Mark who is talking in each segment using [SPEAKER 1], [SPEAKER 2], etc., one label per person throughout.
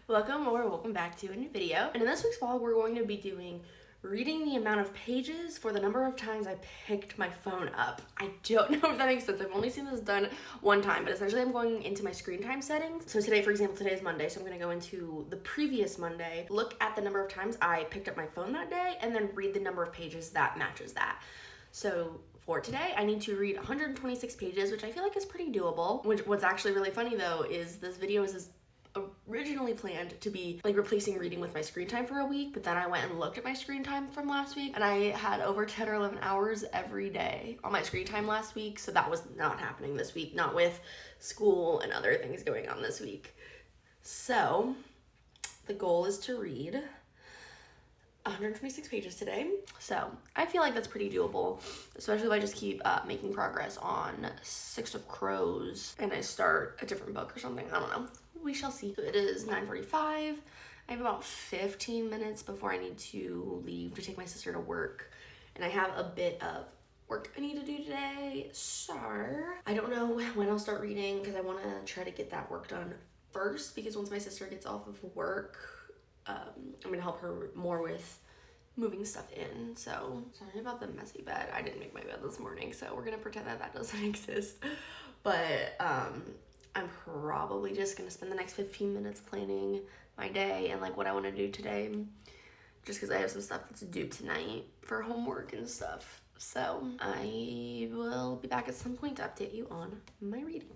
[SPEAKER 1] Welcome back to a new video. And in this week's vlog, we're going to be doing reading the amount of pages for the number of times I picked my phone up. I don't know if that makes sense. I've only seen this done one time, but essentially I'm going into my screen time settings. So today, for example, today is Monday, so I'm gonna go into the previous Monday, look at the number of times I picked up my phone that day, and then read the number of pages that matches that. So for today, I need to read 126 pages, which I feel like is pretty doable. What's actually really funny though is this video is originally planned to be like replacing reading with my screen time for a week, but then I went and looked at my screen time from last week and I had over 10 or 11 hours every day on my screen time last week, so that was not happening this week, not with school and other things going on this week. So the goal is to read 126 pages today, so I feel like that's pretty doable, especially if I just keep making progress on Six of Crows and I start a different book or something. I don't know. We shall see. So it is 9:45. I have about 15 minutes before I need to leave to take my sister to work, and I have a bit of work I need to do today, so I don't know when I'll start reading because I want to try to get that work done first, because once my sister gets off of work, I'm gonna help her more with moving stuff in. So sorry about the messy bed. I didn't make my bed this morning, so we're gonna pretend that doesn't exist. But I'm probably just gonna spend the next 15 minutes planning my day and like what I want to do today, just because I have some stuff that's due tonight for homework and stuff. So I will be back at some point to update you on my reading.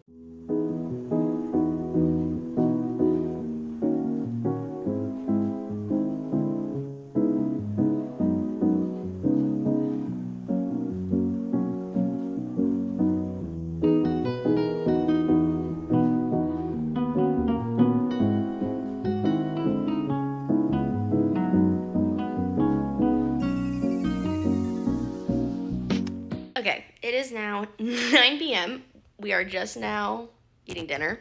[SPEAKER 1] Okay, it is now 9 p.m. We are just now eating dinner.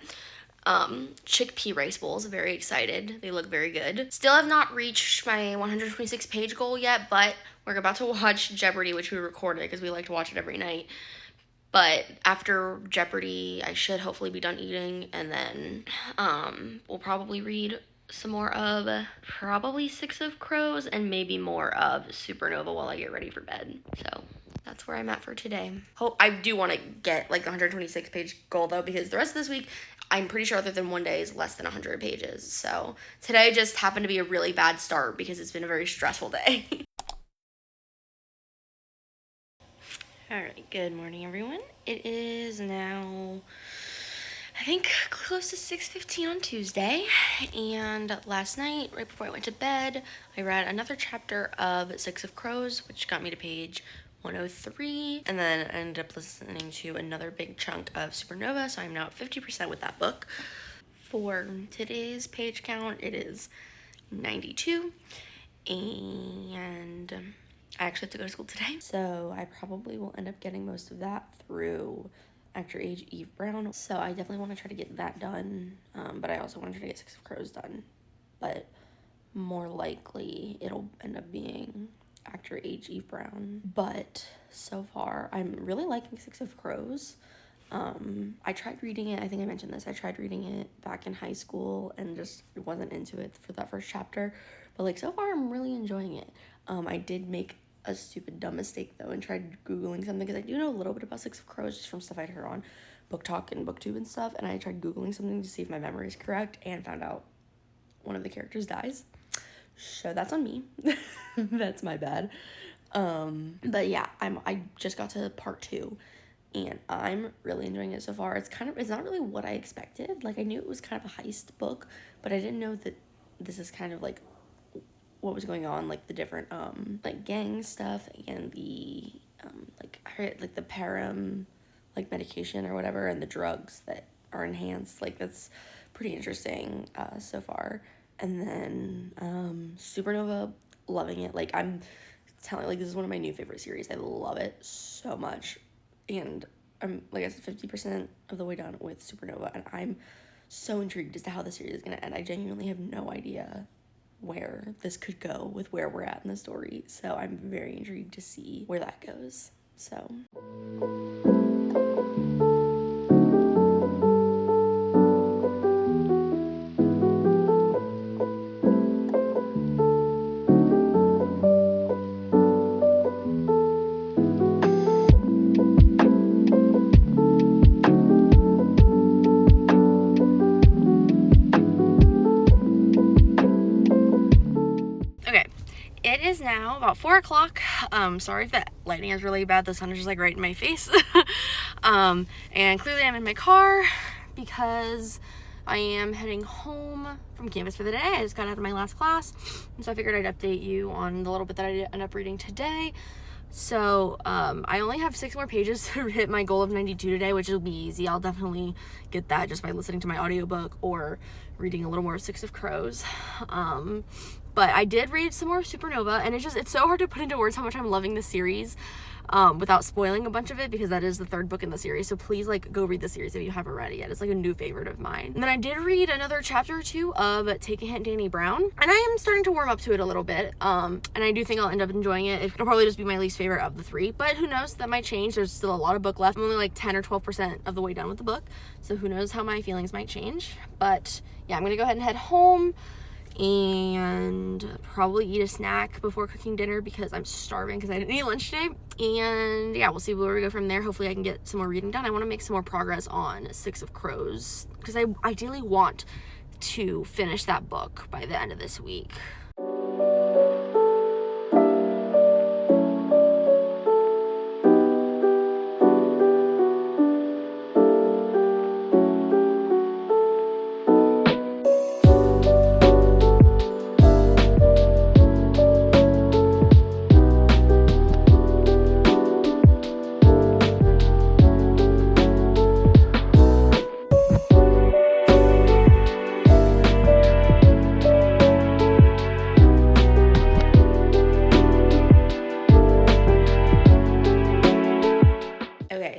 [SPEAKER 1] Chickpea rice bowls, very excited. They look very good. Still have not reached my 126 page goal yet, but we're about to watch Jeopardy, which we recorded because we like to watch it every night. But after Jeopardy, I should hopefully be done eating, and then we'll probably read some more of probably Six of Crows and maybe more of Supernova while I get ready for bed. So that's where I'm at for today. I do want to get like the 126 page goal though, because the rest of this week, I'm pretty sure other than one day is less than 100 pages. So today just happened to be a really bad start because it's been a very stressful day. All right, good morning everyone. It is now, I think, close to 6:15 on Tuesday, and last night, right before I went to bed, I read another chapter of Six of Crows, which got me to page 103, and then I ended up listening to another big chunk of Supernova, so I'm now at 50% with that book. For today's page count, it is 92, and I actually have to go to school today, so I probably will end up getting most of that through Actor Age Eve Brown. So I definitely want to try to get that done, but I also want to try to get Six of Crows done, but more likely it'll end up being Actor Age Eve Brown. But so far I'm really liking Six of Crows. I tried reading it, I think I mentioned this, I tried reading it back in high school and just wasn't into it for that first chapter, but like so far I'm really enjoying it. I did make a stupid dumb mistake though and tried googling something, because I do know a little bit about Six of Crows just from stuff I'd heard on Book Talk and BookTube and stuff, and I tried googling something to see if my memory is correct and found out one of the characters dies, so that's on me. That's my bad. But yeah, I just got to part 2 and I'm really enjoying it so far. It's not really what I expected. Like, I knew it was kind of a heist book, but I didn't know that this is kind of like what was going on, like the different like gang stuff and the like the param like medication or whatever, and the drugs that are enhanced. Like, that's pretty interesting so far. And then Supernova, loving it. Like, I'm telling, like, this is one of my new favorite series. I love it so much, and I'm, like I said, 50% of the way done with Supernova, and I'm so intrigued as to how the series is gonna end. I genuinely have no idea where this could go with where we're at in the story, so I'm very intrigued to see where that goes. So it is now about 4 o'clock. Sorry if that lighting is really bad. The sun is just like right in my face. And clearly I'm in my car because I am heading home from campus for the day. I just got out of my last class, and so I figured I'd update you on the little bit that I ended up reading today. So I only have 6 more pages to hit my goal of 92 today, which will be easy. I'll definitely get that just by listening to my audiobook or reading a little more of Six of Crows. But I did read some more of Supernova, and it's so hard to put into words how much I'm loving this series without spoiling a bunch of it, because that is the 3rd book in the series. So please, like, go read the series if you haven't read it yet. It's like a new favorite of mine. And then I did read another chapter or 2 of Take a Hint, Dani Brown, and I am starting to warm up to it a little bit. And I do think I'll end up enjoying it. It'll probably just be my least favorite of the 3, but who knows? That might change. There's still a lot of book left. I'm only like 10 or 12% of the way done with the book, so who knows how my feelings might change. But yeah, I'm gonna go ahead and head home and probably eat a snack before cooking dinner because I'm starving because I didn't eat lunch today. And yeah, we'll see where we go from there. Hopefully I can get some more reading done. I want to make some more progress on Six of Crows because I ideally want to finish that book by the end of this week.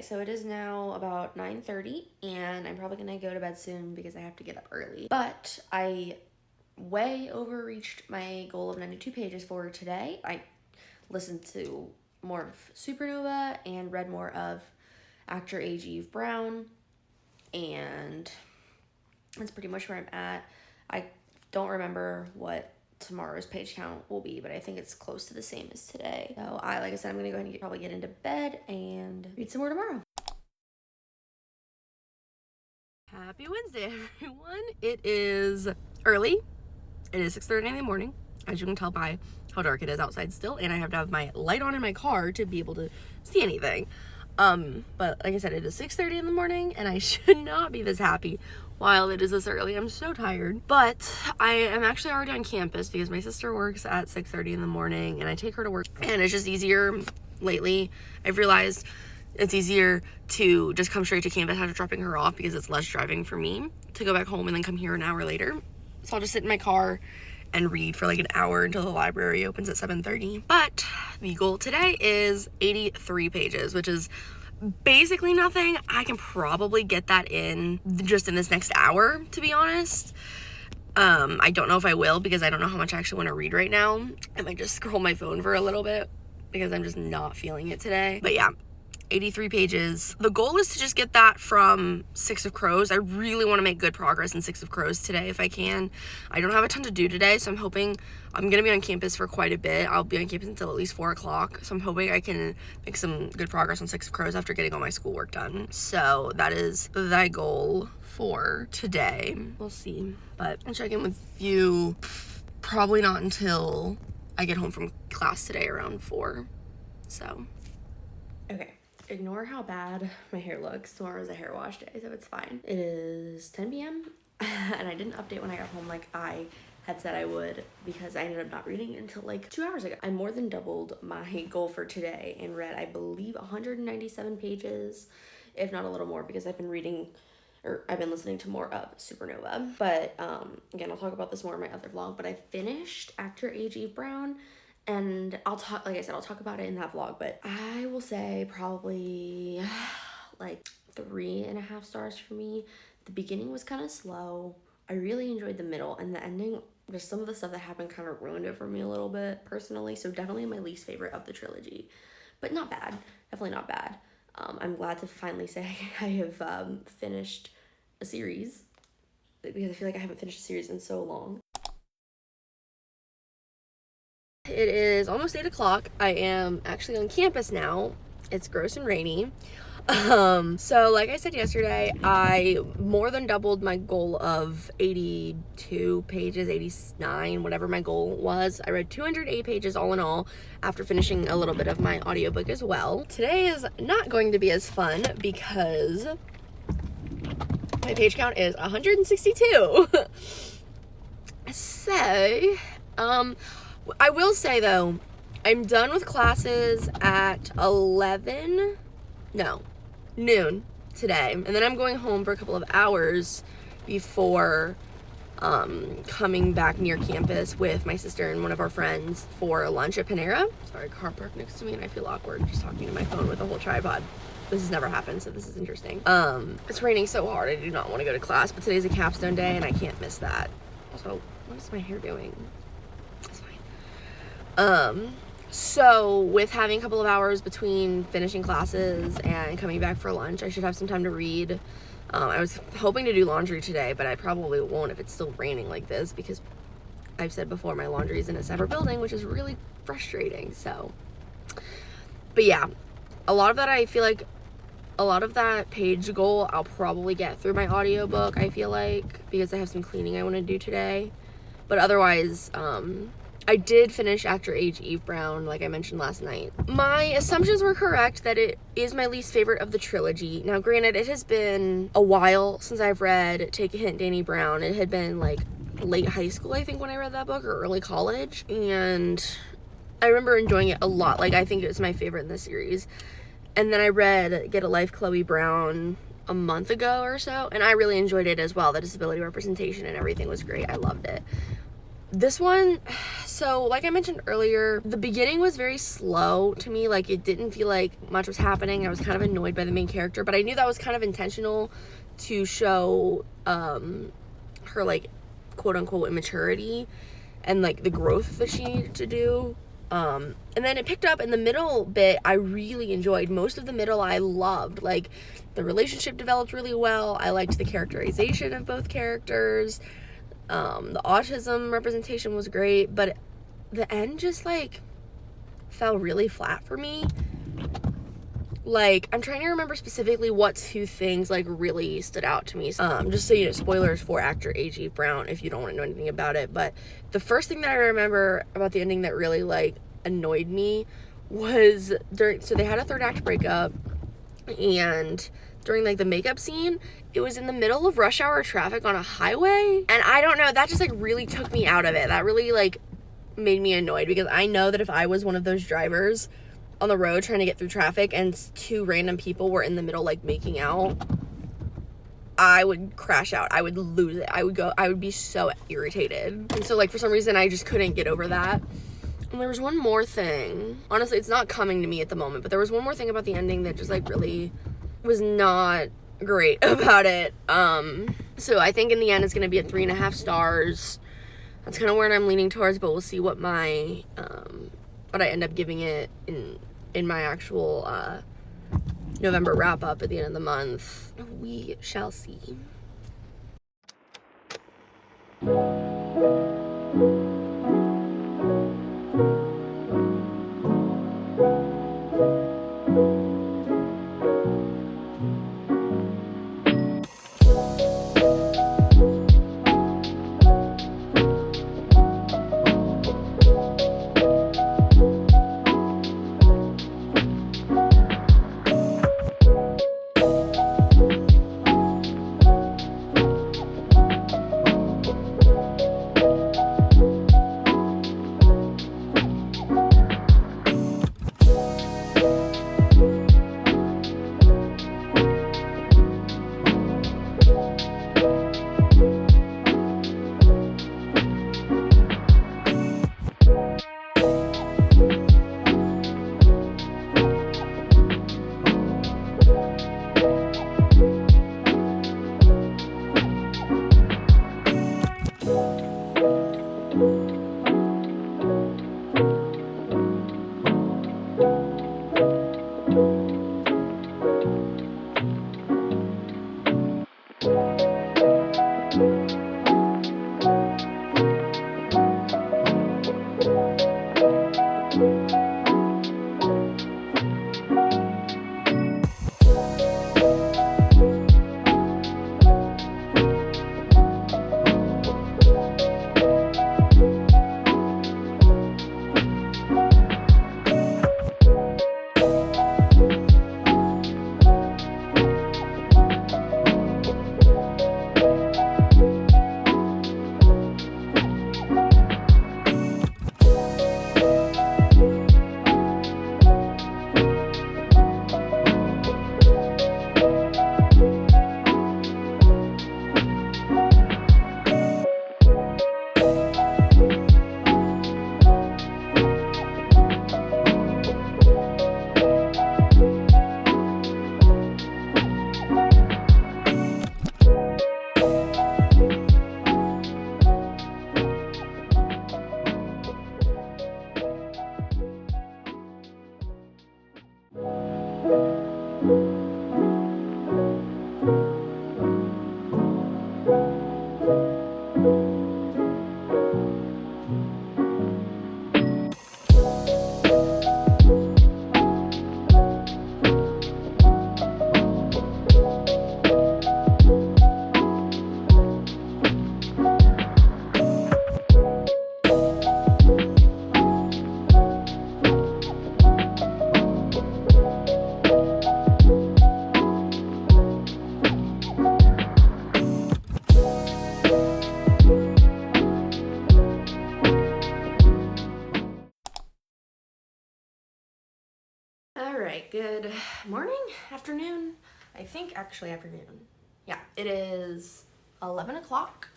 [SPEAKER 1] So it is now about 9:30, and I'm probably gonna go to bed soon because I have to get up early. But I way overreached my goal of 92 pages for today. I listened to more of Supernova and read more of Actor Age Eve Brown, and that's pretty much where I'm at. I don't remember what tomorrow's page count will be, but I think it's close to the same as today. So like I said, I'm gonna go ahead and probably get into bed and read some more tomorrow. Happy Wednesday, everyone. It is early. It is 6:30 in the morning, as you can tell by how dark it is outside still, and I have to have my light on in my car to be able to see anything. But like I said, it is 6:30 in the morning, and I should not be this happy while it is this early. I'm so tired, but I am actually already on campus because my sister works at 6:30 in the morning, and I take her to work, and it's just easier lately. I've realized it's easier to just come straight to campus after dropping her off because it's less driving for me to go back home and then come here an hour later. So I'll just sit in my car and read for like an hour until the library opens at 7:30. But the goal today is 83 pages, which is basically nothing. I can probably get that in just in this next hour, to be honest. I don't know if I will because I don't know how much I actually want to read right now. I might just scroll my phone for a little bit because I'm just not feeling it today. But yeah, 83 pages. The goal is to just get that from Six of Crows. I really want to make good progress in Six of Crows today if I can. I don't have a ton to do today, so I'm hoping I'm going to be on campus for quite a bit. I'll be on campus until at least 4 o'clock, so I'm hoping I can make some good progress on Six of Crows after getting all my schoolwork done. So that is the goal for today. We'll see, but I'll check in with you probably not until I get home from class today around 4. So okay, ignore how bad my hair looks. Tomorrow is a hair wash day, so it's fine. It is 10 p.m. and I didn't update when I got home like I had said I would because I ended up not reading until like 2 hours ago. I more than doubled my goal for today and read, I believe, 197 pages, if not a little more, because I've been listening to more of Supernova. But again, I'll talk about this more in my other vlog, but I finished Actor Age Eve Brown, and I'll talk about it in that vlog, but I will say probably like 3.5 stars for me. The beginning was kind of slow. I really enjoyed the middle, and the ending, just some of the stuff that happened kind of ruined it for me a little bit personally, so definitely my least favorite of the trilogy, but not bad. Definitely not bad. I'm glad to finally say I have finished a series, because I feel like I haven't finished a series in so long. It is almost 8 o'clock. I am actually on campus now. It's gross and rainy. So like I said yesterday, I more than doubled my goal of 82 pages, 89, whatever my goal was. I read 208 pages all in all after finishing a little bit of my audiobook as well. Today is not going to be as fun because my page count is 162. So, I will say though, I'm done with classes at noon today, and then I'm going home for a couple of hours before coming back near campus with my sister and one of our friends for lunch at Panera. Sorry, car parked next to me and I feel awkward just talking to my phone with a whole tripod. This has never happened, so this is interesting. It's raining so hard, I do not want to go to class, but today's a capstone day and I can't miss that. Also, what is my hair doing? It's fine. So with having a couple of hours between finishing classes and coming back for lunch, I should have some time to read. I was hoping to do laundry today, but I probably won't if it's still raining like this, because I've said before, my laundry is in a separate building, which is really frustrating. So, but yeah, a lot of that page goal I'll probably get through my audiobook, I feel like, because I have some cleaning I want to do today. But otherwise, I did finish After Age Eve Brown, like I mentioned last night. My assumptions were correct that it is my least favorite of the trilogy. Now, granted, it has been a while since I've read Take a Hint, Dani Brown. It had been like late high school, I think, when I read that book, or early college. And I remember enjoying it a lot. Like, I think it was my favorite in the series. And then I read Get a Life, Chloe Brown a month ago or so, and I really enjoyed it as well. The disability representation and everything was great. I loved it. This one, so like I mentioned earlier, the beginning was very slow to me. Like, it didn't feel like much was happening. I was kind of annoyed by the main character, but I knew that was kind of intentional to show her, like, quote unquote immaturity and like the growth that she needed to do. And then it picked up in the middle bit. I really enjoyed most of the middle. I loved, like, the relationship developed really well. I liked the characterization of both characters. The autism representation was great, but the end just, like, fell really flat for me. Like, I'm trying to remember specifically what two things, like, really stood out to me. Just so you know, spoilers for After Age Eve Brown if you don't want to know anything about it. But the first thing that I remember about the ending that really, like, annoyed me was so they had a third act breakup, and during, like, the makeup scene, it was in the middle of rush hour traffic on a highway, and I don't know, that just, like, really took me out of it. That really, like, made me annoyed, because I know that if I was one of those drivers on the road trying to get through traffic and two random people were in the middle, like, making out, I would crash out. I would lose it. I would be so irritated. And so, like, for some reason, I just couldn't get over that. And there was one more thing. Honestly, it's not coming to me at the moment, but there was one more thing about the ending that just, like, really was not great about it. So I think in the end it's gonna be at 3.5 stars. That's kind of where I'm leaning towards, but we'll see what my what I end up giving it in my actual November wrap up at the end of the month. We shall see. Anyway, good morning, afternoon. I think actually afternoon. Yeah, it is 11 o'clock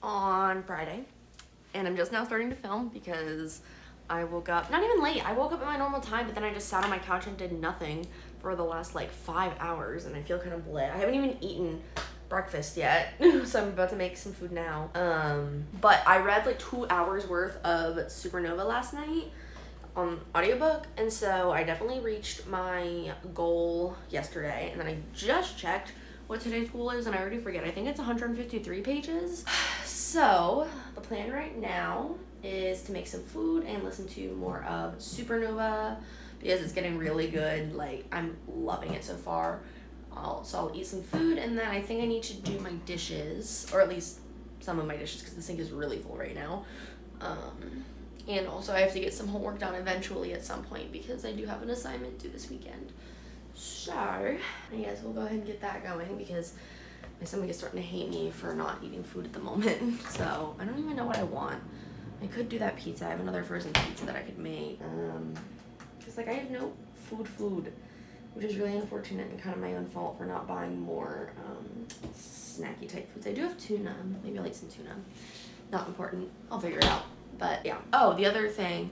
[SPEAKER 1] on Friday, and I'm just now starting to film because I woke up, not even late, I woke up at my normal time, but then I just sat on my couch and did nothing for the last like 5 hours, and I feel kind of bleh. I haven't even eaten breakfast yet, so I'm about to make some food now. But I read like 2 hours worth of Supernova last night on audiobook, and so I definitely reached my goal yesterday, and then I just checked what today's goal is, and I already forget. I think it's 153 pages. So the plan right now is to make some food and listen to more of Supernova because it's getting really good. Like, I'm loving it so far. So I'll eat some food, and then I think I need to do my dishes, or at least some of my dishes, because the sink is really full right now. And also I have to get some homework done eventually at some point because I do have an assignment due this weekend. So I guess we'll go ahead and get that going because my stomach is starting to hate me for not eating food at the moment. So I don't even know what I want. I could do that pizza. I have another frozen pizza that I could make. Because like I have no food, which is really unfortunate and kind of my own fault for not buying more snacky type foods. I do have tuna. Maybe I'll eat some tuna. Not important. I'll figure it out. But yeah. Oh, the other thing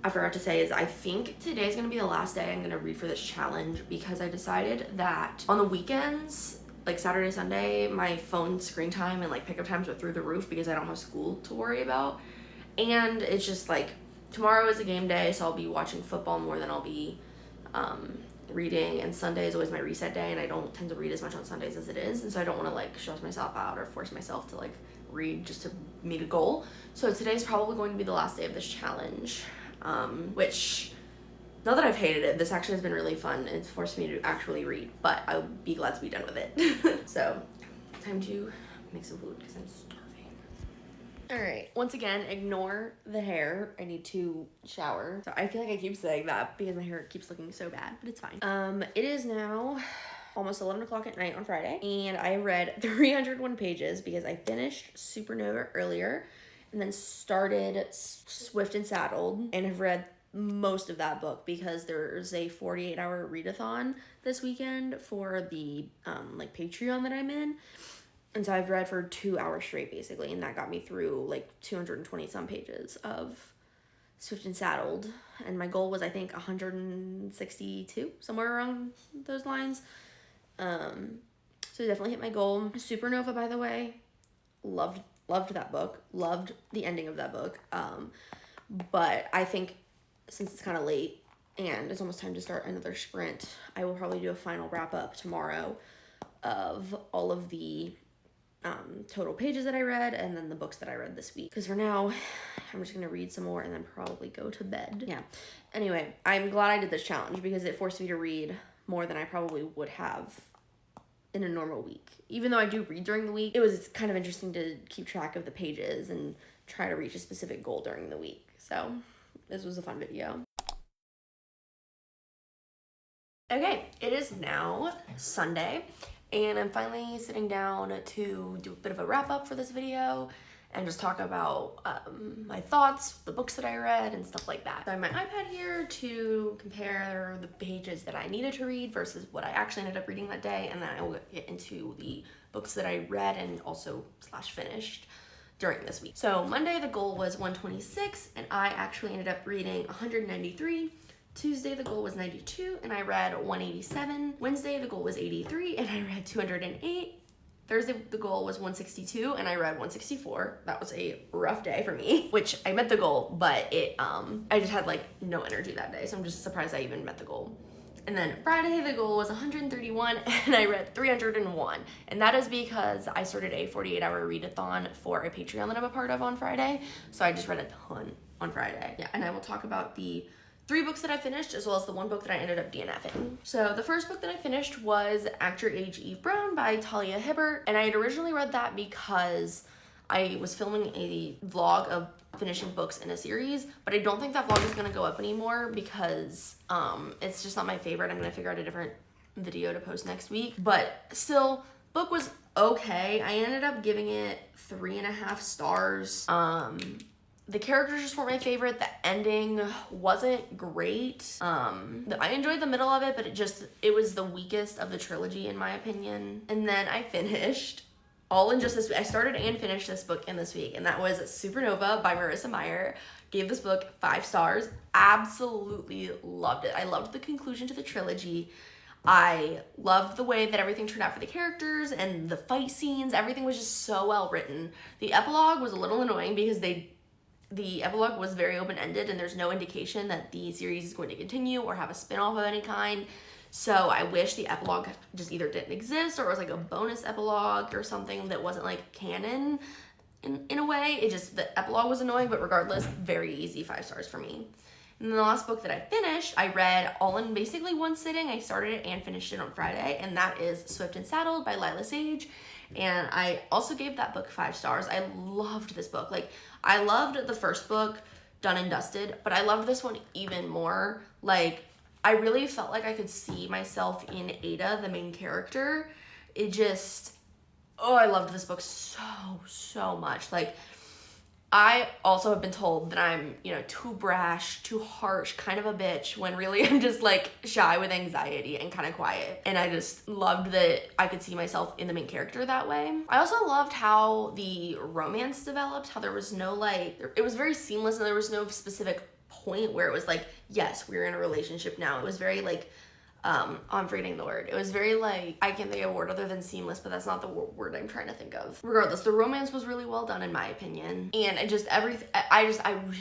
[SPEAKER 1] I forgot to say is I think today's gonna be the last day I'm gonna read for this challenge because I decided that on the weekends, like Saturday, Sunday, my phone screen time and like pickup times are through the roof because I don't have school to worry about. And it's just like tomorrow is a game day, so I'll be watching football more than I'll be reading, and Sunday is always my reset day, and I don't tend to read as much on Sundays as it is, and so I don't want to like stress myself out or force myself to like read just to meet a goal. So today's probably going to be the last day of this challenge, which, not that I've hated it, this actually has been really fun. It's forced me to actually read, but I'll be glad to be done with it. So time to make some food because I'm starving. All right, once again, ignore the hair. I need to shower. So I feel like I keep saying that because my hair keeps looking so bad, but it's fine. It is now almost 11 o'clock at night on Friday, and I read 301 pages because I finished Supernova earlier and then started Swift and Saddled, and have read most of that book because there's a 48-hour readathon this weekend for the like Patreon that I'm in. And so I've read for 2 hours straight basically, and that got me through like 220 some pages of Swift and Saddled, and my goal was I think 162, somewhere around those lines. So definitely hit my goal. Supernova, by the way, loved that book, loved the ending of that book. But I think since it's kind of late and it's almost time to start another sprint, I will probably do a final wrap up tomorrow of all of the total pages that I read and then the books that I read this week. Because for now, I'm just gonna read some more and then probably go to bed. Yeah. Anyway, I'm glad I did this challenge because it forced me to read more than I probably would have in a normal week. Even though I do read during the week, it was kind of interesting to keep track of the pages and try to reach a specific goal during the week. So this was a fun video. Okay, it is now Sunday, and I'm finally sitting down to do a bit of a wrap up for this video and just talk about my thoughts, the books that I read, and stuff like that. So I have my iPad here to compare the pages that I needed to read versus what I actually ended up reading that day, and then I will get into the books that I read and also / finished during this week. So Monday, the goal was 126, and I actually ended up reading 193. Tuesday, the goal was 92, and I read 187. Wednesday, the goal was 83, and I read 208. Thursday, the goal was 162, and I read 164. That was a rough day for me, which I met the goal, but I just had like no energy that day, so I'm just surprised I even met the goal. And then Friday, the goal was 131, and I read 301. And that is because I started a 48-hour readathon for a Patreon that I'm a part of on Friday, so I just read a ton on Friday. Yeah, and I will talk about the 3 books that I finished, as well as the 1 book that I ended up DNFing. So the first book that I finished was Actor Age Eve Brown by Talia Hibbert, and I had originally read that because I was filming a vlog of finishing books in a series, but I don't think that vlog is gonna go up anymore because it's just not my favorite. I'm gonna figure out a different video to post next week, but still, book was okay. I ended up giving it 3.5 stars. The characters just weren't my favorite. The ending wasn't great. I enjoyed the middle of it, but it was the weakest of the trilogy in my opinion. And then I finished all in just this week. I started and finished this book in this week, and that was Supernova by Marissa Meyer. Gave this book 5 stars. Absolutely loved it. I loved the conclusion to the trilogy. I loved the way that everything turned out for the characters and the fight scenes. Everything was just so well written. The epilogue was a little annoying because the epilogue was very open-ended and there's no indication that the series is going to continue or have a spin-off of any kind. So I wish the epilogue just either didn't exist or it was like a bonus epilogue or something that wasn't like canon in a way. The epilogue was annoying, but regardless, very easy 5 stars for me. And then the last book that I finished, I read all in basically one sitting. I started it and finished it on Friday, and that is Swift and Saddled by Lila Sage. And I also gave that book 5 stars. I loved this book. Like, I loved the first book, Done and Dusted, but I loved this one even more. Like, I really felt like I could see myself in Ada, the main character. I loved this book so much. Like, I also have been told that I'm, too brash, too harsh, kind of a bitch, when really I'm just like shy with anxiety and kind of quiet. And I just loved that I could see myself in the main character that way. I also loved how the romance developed, how there was no it was very seamless and there was no specific point where it was like, yes, we're in a relationship now. It was very I'm forgetting the word. It was very I can't think of a word other than seamless, but that's not the word I'm trying to think of. Regardless, the romance was really well done in my opinion. And I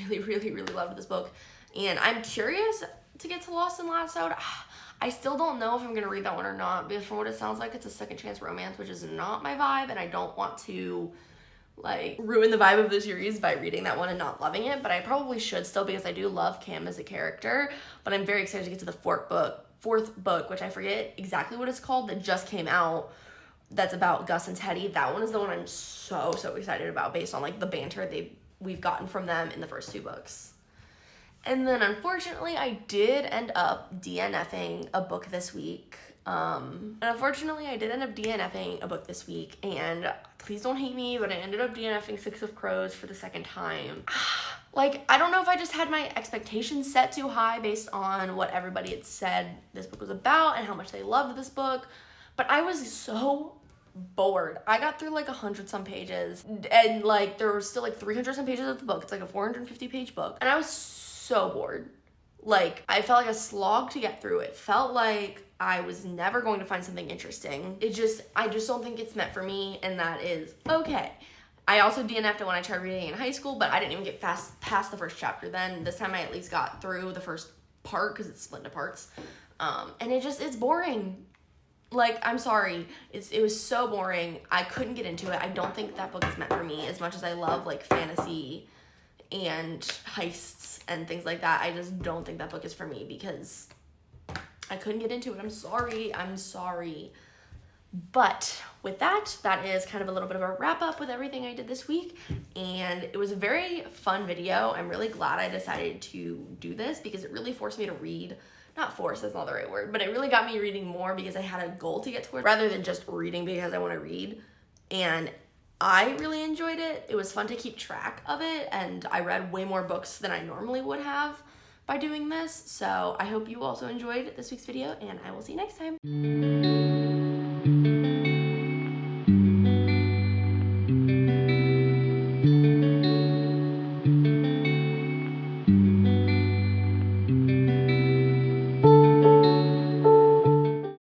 [SPEAKER 1] really loved this book. And I'm curious to get to Lost and Lassoed. I still don't know if I'm gonna read that one or not, because from what it sounds like, it's a second chance romance, which is not my vibe, and I don't want to ruin the vibe of the series by reading that one and not loving it, but I probably should still, because I do love Cam as a character. But I'm very excited to get to the fourth book, which I forget exactly what it's called, that just came out, that's about Gus and Teddy. That one is the one I'm so excited about, based on the banter we've gotten from them in the first 2 books. And then unfortunately I did end up DNFing a book this week. And please don't hate me, but I ended up DNFing Six of Crows for the second time. I don't know if I just had my expectations set too high based on what everybody had said this book was about and how much they loved this book, but I was so bored. I got through 100 some pages, and there were still 300 some pages of the book. It's a 450 page book, and I was so bored. I felt like a slog to get through. It felt like I was never going to find something interesting. I just don't think it's meant for me, and that is okay. I also DNF'd it when I tried reading in high school, but I didn't even get past the first chapter then. This time I at least got through the first part because it's split into parts. And it's boring. I'm sorry. It was so boring. I couldn't get into it. I don't think that book is meant for me, as much as I love fantasy and heists and things like that. I just don't think that book is for me because I couldn't get into it. I'm sorry. But with that is kind of a little bit of a wrap up with everything I did this week, and it was a very fun video. I'm really glad I decided to do this because it really forced me to read. Not force, that's not the right word, but it really got me reading more because I had a goal to get towards rather than just reading because I want to read. And I really enjoyed it. It was fun to keep track of it, and I read way more books than I normally would have by doing this. So I hope you also enjoyed this week's video, and I will see you next time.